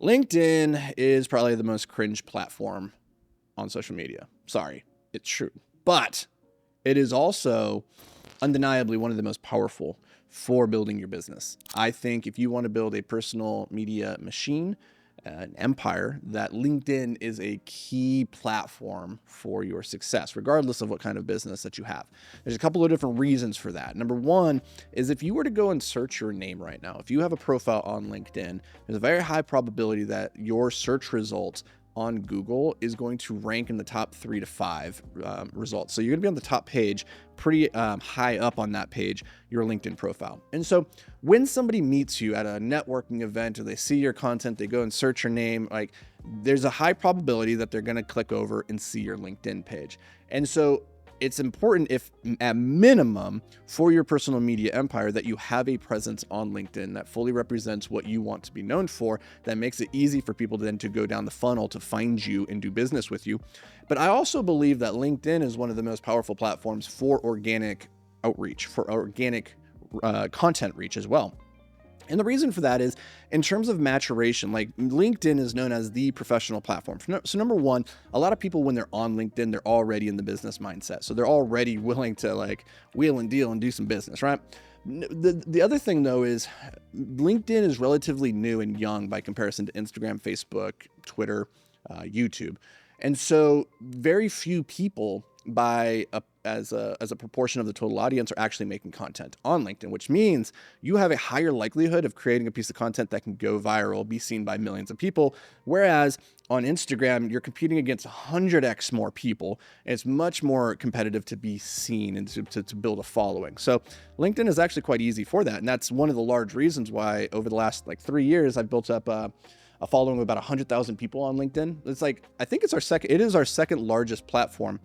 LinkedIn is probably the most cringe platform on social media. Sorry, it's true. But it is also undeniably one of the most powerful for building your business. I think if you want to build a personal media machine, an empire, that LinkedIn is a key platform for your success, regardless of what kind of business that you have. There's a couple of different reasons for that. Number one is if you were to go and search your name right now, if you have a profile on LinkedIn, there's a very high probability that your search results on Google is going to rank in the top 3 to 5 results. So you're going to be on the top page, pretty high up on that page, your LinkedIn profile. And so when somebody meets you at a networking event or they see your content, they go and search your name, like there's a high probability that they're going to click over and see your LinkedIn page. And so it's important, if at minimum for your personal media empire, that you have a presence on LinkedIn that fully represents what you want to be known for, that makes it easy for people then to go down the funnel to find you and do business with you. But I also believe that LinkedIn is one of the most powerful platforms for organic outreach, for organic content reach as well. And the reason for that is, in terms of maturation, like LinkedIn is known as the professional platform. So number one, a lot of people, when they're on LinkedIn, they're already in the business mindset. So they're already willing to like wheel and deal and do some business, right? The other thing though is LinkedIn is relatively new and young by comparison to Instagram, Facebook, Twitter, YouTube. And so very few people as a proportion of the total audience are actually making content on LinkedIn, which means you have a higher likelihood of creating a piece of content that can go viral, be seen by millions of people. Whereas on Instagram, you're competing against 100x more people. And it's much more competitive to be seen and to build a following. So LinkedIn is actually quite easy for that. And that's one of the large reasons why over the last 3 years, I've built up a following of about 100,000 people on LinkedIn. It's like, I think it is our second largest platform.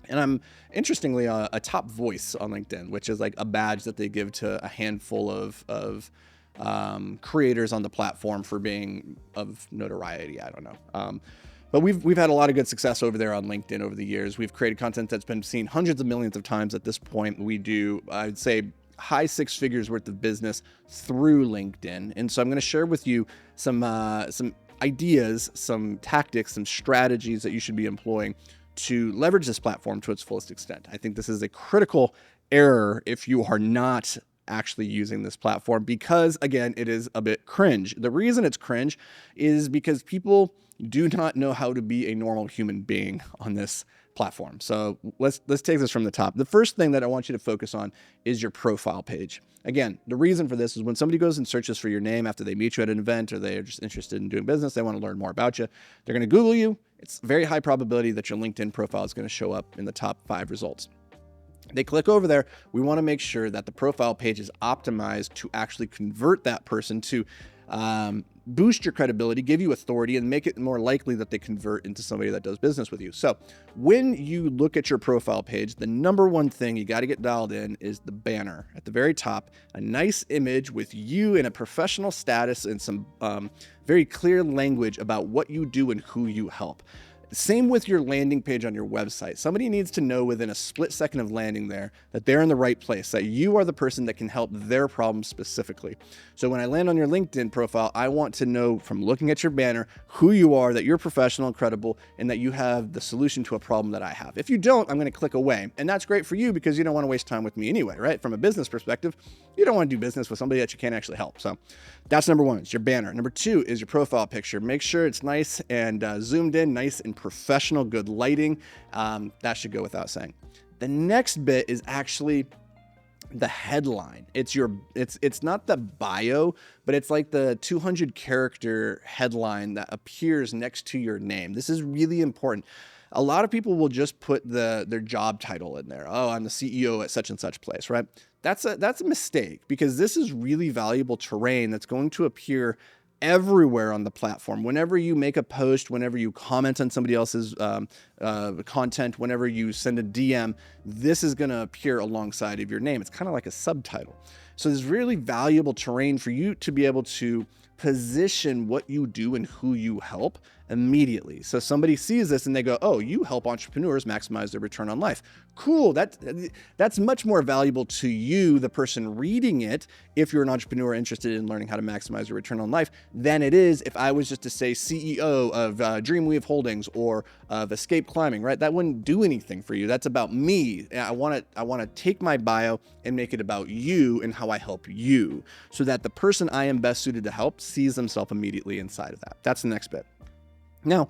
And I'm interestingly a top voice on LinkedIn, which is like a badge that they give to a handful of creators on the platform for being of notoriety. I don't know. But we've had a lot of good success over there on LinkedIn over the years. We've created content that's been seen hundreds of millions of times at this point. We do, I'd say, high 6 figures worth of business through LinkedIn. And so I'm going to share with you some ideas, some tactics, some strategies that you should be employing to leverage this platform to its fullest extent. I think this is a critical error if you are not actually using this platform, because again, it is a bit cringe. The reason it's cringe is because people do not know how to be a normal human being on this platform. So let's take this from the top. The first thing that I want you to focus on is your profile page. Again, the reason for this is when somebody goes and searches for your name after they meet you at an event, or they are just interested in doing business, they want to learn more about you, they're going to Google you. It's very high probability that your LinkedIn profile is going to show up in the top 5 results. They click over there. We want to make sure that the profile page is optimized to actually convert that person to boost your credibility, give you authority, and make it more likely that they convert into somebody that does business with you. So when you look at your profile page, the number one thing you got to get dialed in is the banner at the very top, a nice image with you in a professional status and some very clear language about what you do and who you help. Same with your landing page on your website. Somebody needs to know within a split second of landing there that they're in the right place, that you are the person that can help their problem specifically. So when I land on your LinkedIn profile, I want to know from looking at your banner who you are, that you're professional and credible, and that you have the solution to a problem that I have. If you don't, I'm going to click away. And that's great for you because you don't want to waste time with me anyway, right? From a business perspective, you don't want to do business with somebody that you can't actually help. So that's number one, it's your banner. Number two is your profile picture. Make sure it's nice and zoomed in, nice and professional, good lighting. That should go without saying. The next bit is actually the headline. It's not the bio, but it's like the 200 character headline that appears next to your name. This is really important. A lot of people will just put their job title in there. Oh, I'm the CEO at such and such place, right? That's a mistake, because this is really valuable terrain that's going to appear everywhere on the platform. Whenever you make a post, whenever you comment on somebody else's content, whenever you send a DM, this is going to appear alongside of your name. It's kind of like a subtitle. So there's really valuable terrain for you to be able to position what you do and who you help immediately. So somebody sees this and they go, oh, you help entrepreneurs maximize their return on life. Cool. That's much more valuable to you, the person reading it, if you're an entrepreneur interested in learning how to maximize your return on life, than it is if I was just to say CEO of Dreamweave Holdings or of Escape Climbing, right? That wouldn't do anything for you. That's about me. I want to take my bio and make it about you and how I help you, so that the person I am best suited to help sees themselves immediately inside of that. That's the next bit. Now,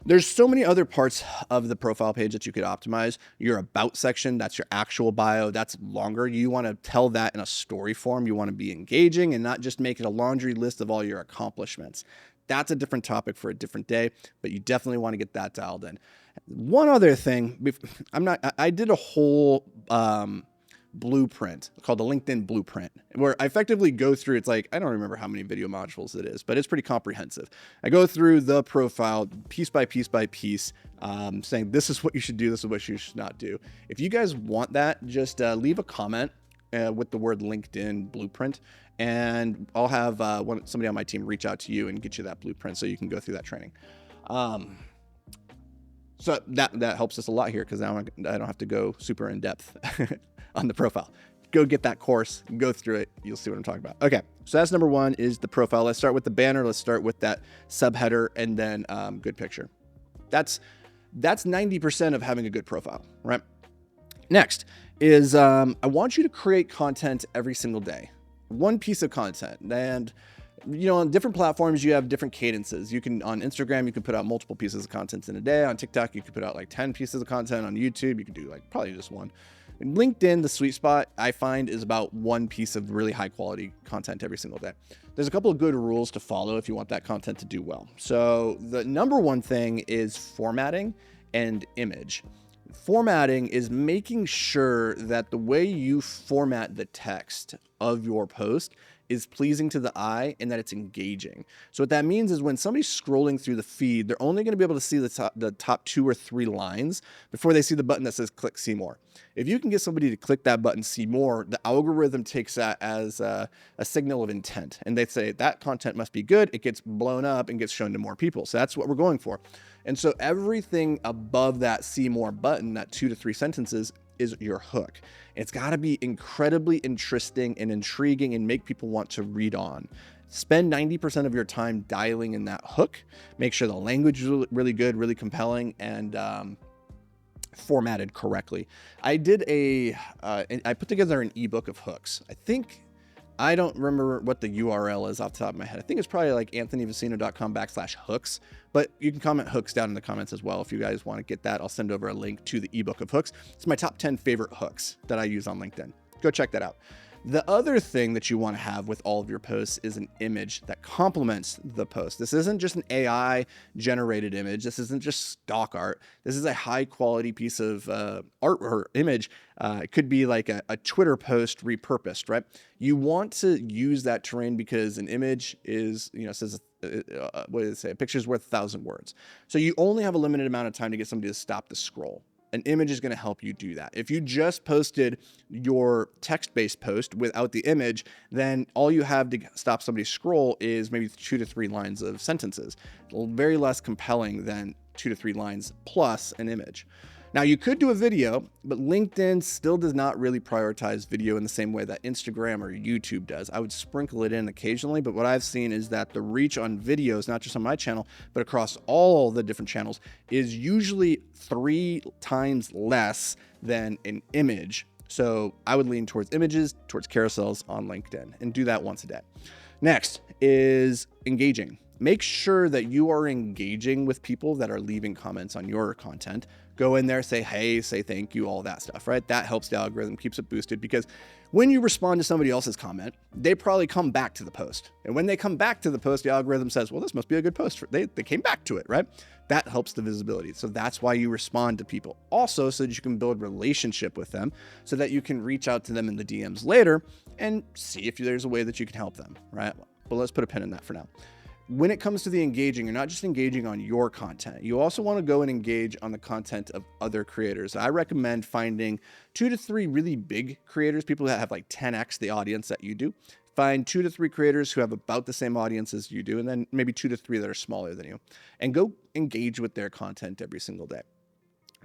there's so many other parts of the profile page that you could optimize. Your about section, that's your actual bio. That's longer. You want to tell that in a story form. You want to be engaging and not just make it a laundry list of all your accomplishments. That's a different topic for a different day, but you definitely want to get that dialed in. One other thing, I did a whole blueprint called the LinkedIn blueprint, where I effectively go through, it's like, I don't remember how many video modules it is, but it's pretty comprehensive. I go through the profile piece by piece by piece, saying this is what you should do, this is what you should not do. If you guys want that, just leave a comment with the word LinkedIn blueprint, and I'll have somebody on my team reach out to you and get you that blueprint so you can go through that training. So that helps us a lot here, because now I don't have to go super in depth on the profile. Go get that course, go through it. You'll see what I'm talking about. Okay, so that's number one, is the profile. Let's start with the banner. Let's start with that subheader, and then good picture. That's 90% of having a good profile, right? Next is I want you to create content every single day. One piece of content. And on different platforms, you have different cadences. On Instagram, you can put out multiple pieces of content in a day. On TikTok, you can put out like 10 pieces of content. On YouTube, you can do like probably just one. In LinkedIn, the sweet spot I find is about one piece of really high quality content every single day. There's a couple of good rules to follow if you want that content to do well. So the number one thing is formatting and image. Formatting is making sure that the way you format the text of your post is pleasing to the eye and that it's engaging. So what that means is when somebody's scrolling through the feed, they're only going to be able to see the top 2 or 3 lines before they see the button that says click see more. If you can get somebody to click that button, see more, the algorithm takes that as a signal of intent. And they say that content must be good. It gets blown up and gets shown to more people. So that's what we're going for. And so everything above that see more button, that 2 to 3 sentences, is your hook. It's got to be incredibly interesting and intriguing and make people want to read on. Spend 90% of your time dialing in that hook. Make sure the language is really good, really compelling, and formatted correctly. I put together an ebook of hooks. I don't remember what the URL is off the top of my head. I think it's probably like anthonyvicino.com/hooks, but you can comment hooks down in the comments as well. If you guys want to get that, I'll send over a link to the ebook of hooks. It's my top 10 favorite hooks that I use on LinkedIn. Go check that out. The other thing that you want to have with all of your posts is an image that complements the post. This isn't just an AI generated image. This isn't just stock art. This is a high quality piece of art or image. It could be like a Twitter post repurposed, right? You want to use that terrain because an image is, says, what did it say? A picture is worth 1,000 words. So you only have a limited amount of time to get somebody to stop the scroll. An image is going to help you do that. If you just posted your text-based post without the image, then all you have to stop somebody's scroll is maybe 2 to 3 lines of sentences. Very less compelling than 2 to 3 lines plus an image. Now, you could do a video, but LinkedIn still does not really prioritize video in the same way that Instagram or YouTube does. I would sprinkle it in occasionally, but what I've seen is that the reach on videos, not just on my channel, but across all the different channels, is usually 3 times less than an image. So I would lean towards images, towards carousels on LinkedIn, and do that once a day. Next is engaging. Make sure that you are engaging with people that are leaving comments on your content. Go in there, say hey, say thank you, all that stuff, right? That helps the algorithm, keeps it boosted, because when you respond to somebody else's comment, they probably come back to the post. And when they come back to the post, the algorithm says, well, this must be a good post. They came back to it, right? That helps the visibility. So that's why you respond to people. Also, so that you can build relationship with them, so that you can reach out to them in the DMs later and see if there's a way that you can help them, right? But let's put a pin in that for now. When it comes to the engaging, you're not just engaging on your content. You also want to go and engage on the content of other creators. I recommend finding 2 to 3 really big creators, people that have like 10x the audience that you do. Find 2 to 3 creators who have about the same audience as you do, and then maybe 2 to 3 that are smaller than you, and go engage with their content every single day.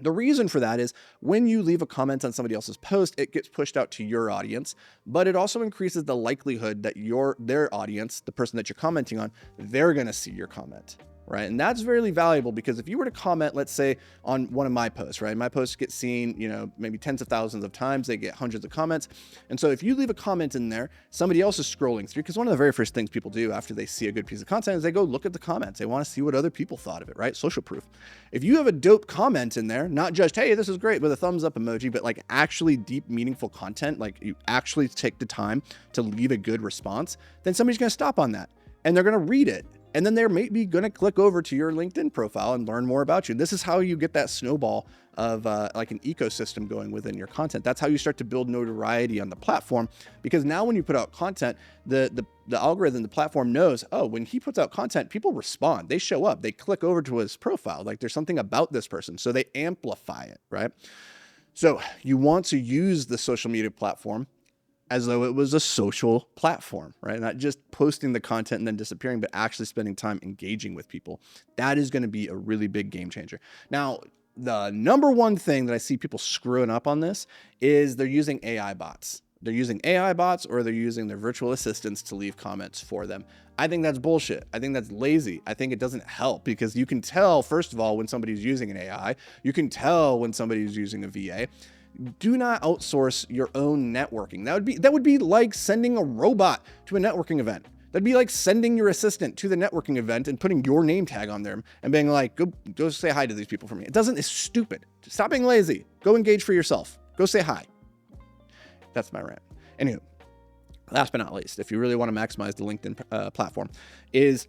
The reason for that is when you leave a comment on somebody else's post, it gets pushed out to your audience, but it also increases the likelihood that their audience, the person that you're commenting on, they're going to see your comment. Right. And that's very valuable, because if you were to comment, let's say on one of my posts, right, my posts get seen, maybe tens of thousands of times, they get hundreds of comments. And so if you leave a comment in there, somebody else is scrolling through, because one of the very first things people do after they see a good piece of content is they go look at the comments. They want to see what other people thought of it, right? Social proof. If you have a dope comment in there, not just, hey, this is great with a thumbs up emoji, but like actually deep, meaningful content, like you actually take the time to leave a good response, then somebody's going to stop on that and they're going to read it. And then they're maybe going to click over to your LinkedIn profile and learn more about you. This is how you get that snowball of like an ecosystem going within your content. That's how you start to build notoriety on the platform, because now when you put out content, the algorithm, the platform knows, oh, when he puts out content, people respond, they show up, they click over to his profile. Like there's something about this person. So they amplify it, right? So you want to use the social media platform as though it was a social platform, right? Not just posting the content and then disappearing, but actually spending time engaging with people. That is going to be a really big game changer. Now, the number one thing that I see people screwing up on this is they're using AI bots. They're using AI bots, or they're using their virtual assistants to leave comments for them. I think that's bullshit. I think that's lazy. I think it doesn't help, because you can tell, first of all, when somebody's using an AI. You can tell when somebody's using a VA. Do not outsource your own networking. That would be like sending a robot to a networking event. That'd be like sending your assistant to the networking event and putting your name tag on there and being like, go say hi to these people for me. It's stupid. Stop being lazy. Go engage for yourself. Go say hi. That's my rant. Anywho, last but not least, if you really want to maximize the LinkedIn platform, is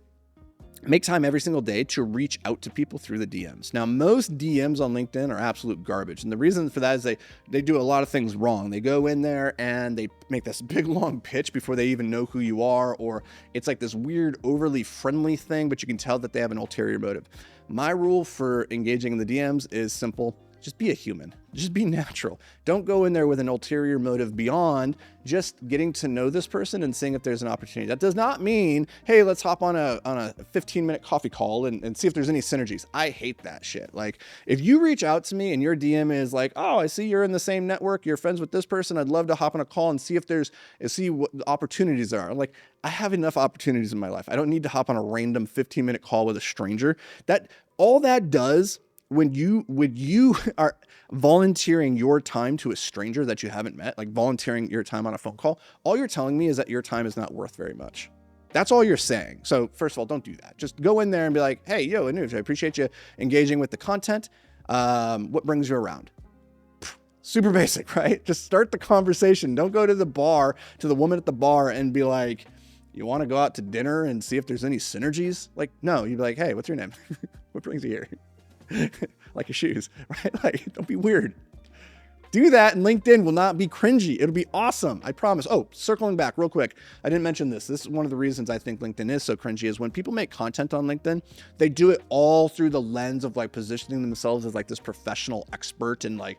make time every single day to reach out to people through the DMs. Now, most DMs on LinkedIn are absolute garbage. And the reason for that is they do a lot of things wrong. They go in there and they make this big, long pitch before they even know who you are, or it's like this weird, overly friendly thing, but you can tell that they have an ulterior motive. My rule for engaging in the DMs is simple. Just be a human. Just be natural. Don't go in there with an ulterior motive beyond just getting to know this person and seeing if there's an opportunity. That does not mean, hey, let's hop on a 15-minute coffee call and see if there's any synergies. I hate that shit. Like, if you reach out to me and your DM is like, oh, I see you're in the same network, you're friends with this person, I'd love to hop on a call and see what the opportunities are. I'm like, I have enough opportunities in my life. I don't need to hop on a random 15-minute call with a stranger. All that does, when you are volunteering your time to a stranger that you haven't met, like volunteering your time on a phone call, all you're telling me is that your time is not worth very much. That's all you're saying. So first of all, don't do that. Just go in there and be like, hey, yo, Anuj, I appreciate you engaging with the content. What brings you around? Super basic, right? Just start the conversation. Don't go to the woman at the bar and be like, you want to go out to dinner and see if there's any synergies? Like, no, you'd be like, hey, what's your name? What brings you here? Like your shoes, right? Like, don't be weird. Do that, and LinkedIn will not be cringy. It'll be awesome. I promise. Oh, circling back real quick. I didn't mention this. This is one of the reasons I think LinkedIn is so cringy, is when people make content on LinkedIn, they do it all through the lens of like positioning themselves as like this professional expert and like,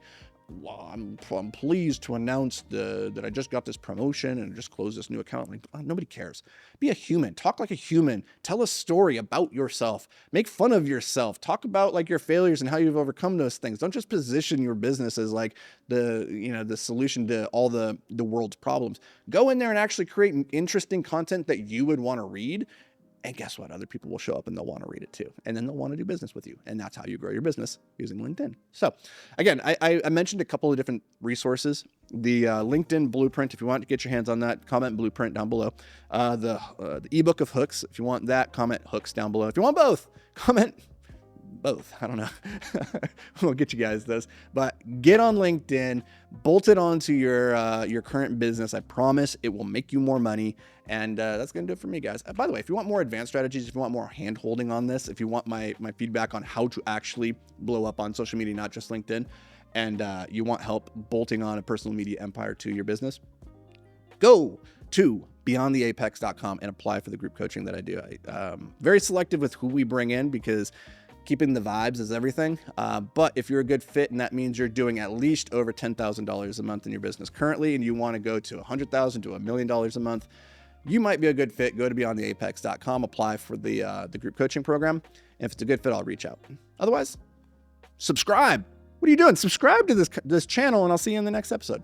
well, I'm pleased to announce that I just got this promotion and I just closed this new account. Like, nobody cares. Be a human. Talk like a human. Tell a story about yourself. Make fun of yourself. Talk about like your failures and how you've overcome those things. Don't just position your business as like the solution to all the world's problems. Go in there and actually create interesting content that you would want to read. And guess what? Other people will show up and they'll want to read it too. And then they'll want to do business with you. And that's how you grow your business, using LinkedIn. So again, I mentioned a couple of different resources. The LinkedIn Blueprint, if you want to get your hands on that, comment Blueprint down below. The ebook of hooks, if you want that, comment hooks down below. If you want both, comment both. I don't know. We'll get you guys those. But get on LinkedIn, bolt it onto your current business. I promise it will make you more money. And that's going to do it for me, guys. By the way, if you want more advanced strategies, if you want more hand holding on this, if you want my feedback on how to actually blow up on social media, not just LinkedIn, and you want help bolting on a personal media empire to your business, go to beyondtheapex.com and apply for the group coaching that I do. I'm very selective with who we bring in, because keeping the vibes is everything. But if you're a good fit, and that means you're doing at least over $10,000 a month in your business currently, and you want to go to $100,000 to $1 million a month, you might be a good fit, go to beyondtheapex.com, apply for the group coaching program. And if it's a good fit, I'll reach out. Otherwise, subscribe. What are you doing? Subscribe to this channel, and I'll see you in the next episode.